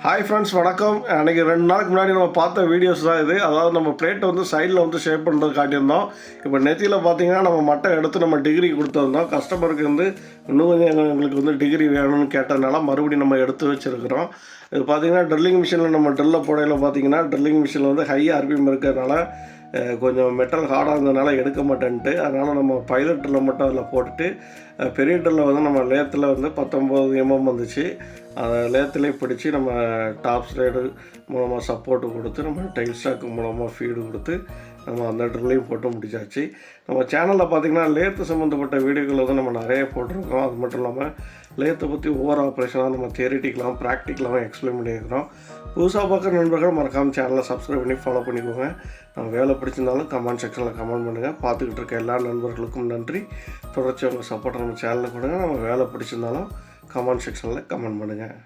Hi friends, வணக்கம். அன்றைக்கி 2 நாளுக்கு முன்னாடி நம்ம பார்த்த வீடியோஸ் தான் இது. அதாவது நம்ம பிளேட்டை வந்து சைடில் வந்து ஷேப் பண்ணுறது காட்டியிருந்தோம். இப்போ நெத்தியில் பார்த்தீங்கன்னா நம்ம மட்டை எடுத்து நம்ம டிகிரி கொடுத்துருந்தோம். கஸ்டமருக்கு வந்து இன்னும் கொஞ்சம் எங்களுக்கு வந்து டிகிரி வேணும்னு கேட்டதுனால மறுபடியும் நம்ம எடுத்து வச்சுருக்கிறோம். இது பார்த்திங்கன்னா ட்ரில்லிங் மிஷினில் நம்ம ட்ரில்லை போடையில் பார்த்திங்கன்னா ட்ரில்லிங் மிஷினில் வந்து ஹை ஆர்பிஎம் இருக்கிறதுனால கொஞ்சம் மெட்டல் ஹார்டாக இருந்ததுனால எடுக்க மாட்டேன்ட்டு, அதனால் நம்ம பைலட் ட்ரில்லை மட்டும் அதில் போட்டுட்டு பெரிய ட்ரில்லை வந்து நம்ம லேத்தில் வந்து 19 mm வந்துச்சு. அதை லேத்துலேயே பிடிச்சி நம்ம டாப் ஸ்லைடு மூலமாக சப்போர்ட்டு கொடுத்து நம்ம டைல் ஸ்டாக்கு மூலமாக ஃபீடு கொடுத்து நம்ம அந்த ட்ரில்லையும் போட்டு முடிச்சாச்சு. நம்ம சேனலில் பார்த்திங்கன்னா லேத்து சம்மந்தப்பட்ட வீடியோக்கள் வந்து நம்ம நிறைய போட்டிருக்கோம். அது மட்டும் இல்லாமல் லேத்தை பற்றி ஓவர் ஆப்ரேஷனாக நம்ம தியரிட்டிக்கெலாம் ப்ராக்டிக்கலாகவும் எக்ஸ்பிளைன் பண்ணியிருக்கிறோம். புதுசாக பார்க்குற நண்பர்கள் மறக்காமல் சேனலை சப்ஸ்கிரைப் பண்ணி ஃபாலோ பண்ணிக்கோங்க. நம்ம வேலை பிடிச்சிருந்தாலும் கமெண்ட் செக்ஷனில் கமெண்ட் பண்ணுங்கள். பார்த்துக்கிட்டு இருக்க எல்லா நண்பர்களுக்கும் நன்றி. தொடர்ச்சி உங்கள் சப்போர்ட்டை நம்ம சேனலில் கொடுங்க. நம்ம வேலை பிடிச்சிருந்தாலும் கமெண்ட் செக்ஷனில் கமெண்ட் பண்ணுங்கள்.